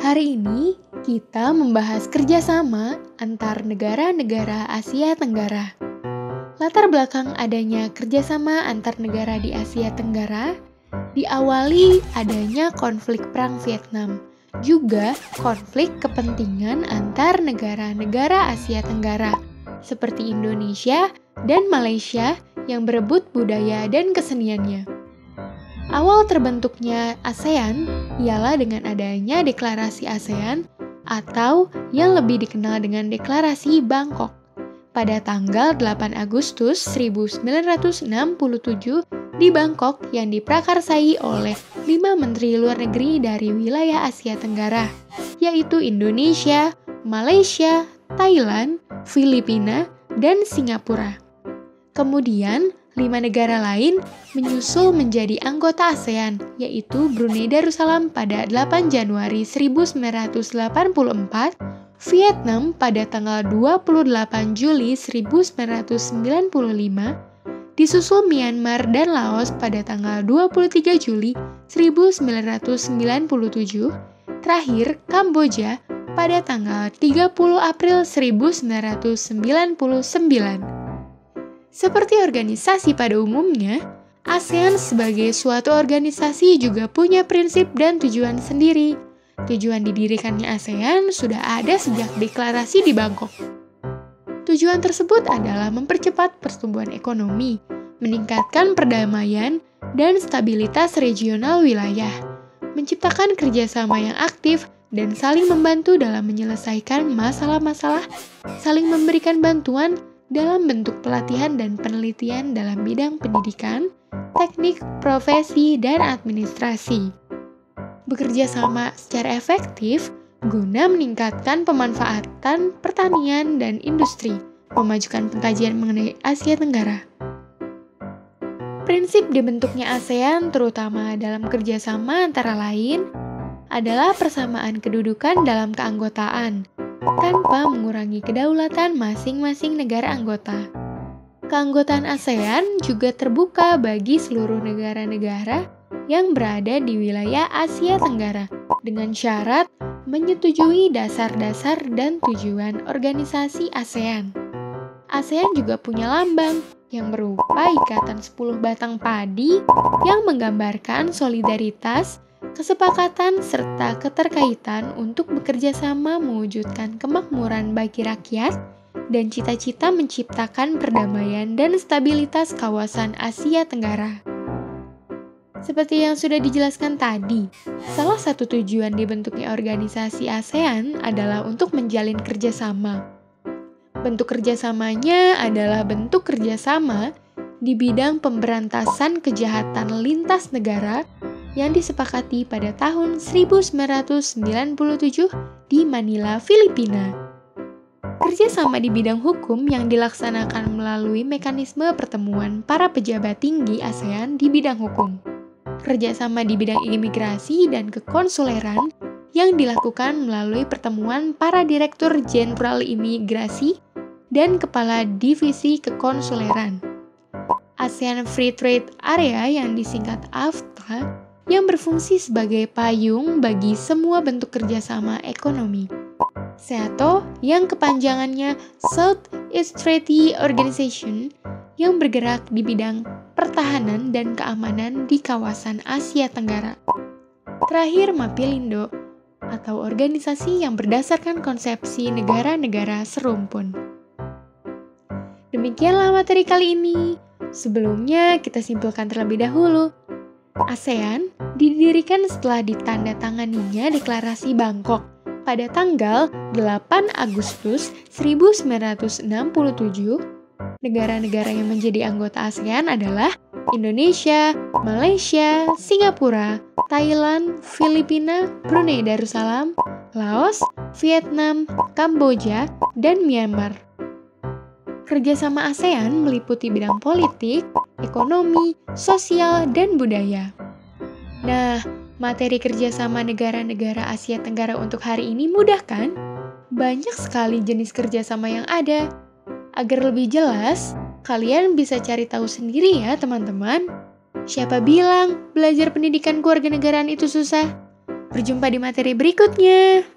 Hari ini kita membahas kerjasama antar negara-negara Asia Tenggara. Latar belakang adanya kerjasama antar negara di Asia Tenggara diawali adanya konflik Perang Vietnam, juga konflik kepentingan antar negara-negara Asia Tenggara, seperti Indonesia dan Malaysia yang berebut budaya dan keseniannya. Awal terbentuknya ASEAN ialah dengan adanya Deklarasi ASEAN atau yang lebih dikenal dengan Deklarasi Bangkok pada tanggal 8 Agustus 1967 di Bangkok yang diprakarsai oleh 5 menteri luar negeri dari wilayah Asia Tenggara, yaitu Indonesia, Malaysia, Thailand, Filipina, dan Singapura. Kemudian, 5 negara lain menyusul menjadi anggota ASEAN, yaitu Brunei Darussalam pada 8 Januari 1984, Vietnam pada tanggal 28 Juli 1995, disusul Myanmar dan Laos pada tanggal 23 Juli 1997, terakhir Kamboja pada tanggal 30 April 1999. Seperti organisasi pada umumnya, ASEAN sebagai suatu organisasi juga punya prinsip dan tujuan sendiri. Tujuan didirikannya ASEAN sudah ada sejak deklarasi di Bangkok. Tujuan tersebut adalah mempercepat pertumbuhan ekonomi, meningkatkan perdamaian dan stabilitas regional wilayah, menciptakan kerjasama yang aktif dan saling membantu dalam menyelesaikan masalah-masalah, saling memberikan bantuan dalam bentuk pelatihan dan penelitian dalam bidang pendidikan, teknik, profesi, dan administrasi. Bekerja sama secara efektif guna meningkatkan pemanfaatan pertanian dan industri, memajukan pengkajian mengenai Asia Tenggara. Prinsip dibentuknya ASEAN terutama dalam kerjasama antara lain adalah persamaan kedudukan dalam keanggotaan, tanpa mengurangi kedaulatan masing-masing negara anggota. Keanggotaan ASEAN juga terbuka bagi seluruh negara-negara yang berada di wilayah Asia Tenggara dengan syarat menyetujui dasar-dasar dan tujuan organisasi ASEAN. ASEAN juga punya lambang yang berupa ikatan 10 batang padi yang menggambarkan solidaritas, kesepakatan, serta keterkaitan untuk bekerja sama mewujudkan kemakmuran bagi rakyat dan cita-cita menciptakan perdamaian dan stabilitas kawasan Asia Tenggara. Seperti yang sudah dijelaskan tadi, salah satu tujuan dibentuknya organisasi ASEAN adalah untuk menjalin kerjasama. Bentuk kerjasamanya adalah bentuk kerjasama di bidang pemberantasan kejahatan lintas negara yang disepakati pada tahun 1997 di Manila, Filipina. Kerjasama di bidang hukum yang dilaksanakan melalui mekanisme pertemuan para pejabat tinggi ASEAN di bidang hukum. Kerjasama di bidang imigrasi dan kekonsuleran yang dilakukan melalui pertemuan para direktur jenderal imigrasi dan kepala divisi kekonsuleran. ASEAN Free Trade Area yang disingkat AFTA yang berfungsi sebagai payung bagi semua bentuk kerjasama ekonomi. SEATO yang kepanjangannya Southeast Treaty Organization yang bergerak di bidang pertahanan dan keamanan di kawasan Asia Tenggara. Terakhir, MAPILINDO atau organisasi yang berdasarkan konsepsi negara-negara serumpun. Demikianlah materi kali ini. Sebelumnya kita simpulkan terlebih dahulu. ASEAN didirikan setelah ditandatanganinya Deklarasi Bangkok pada tanggal 8 Agustus 1967. Negara-negara yang menjadi anggota ASEAN adalah Indonesia, Malaysia, Singapura, Thailand, Filipina, Brunei Darussalam, Laos, Vietnam, Kamboja, dan Myanmar. Kerjasama ASEAN meliputi bidang politik, ekonomi, sosial, dan budaya. Nah, materi kerjasama negara-negara Asia Tenggara untuk hari ini mudah kan? Banyak sekali jenis kerjasama yang ada. Agar lebih jelas, kalian bisa cari tahu sendiri ya teman-teman. Siapa bilang belajar pendidikan kewarganegaraan itu susah? Berjumpa di materi berikutnya.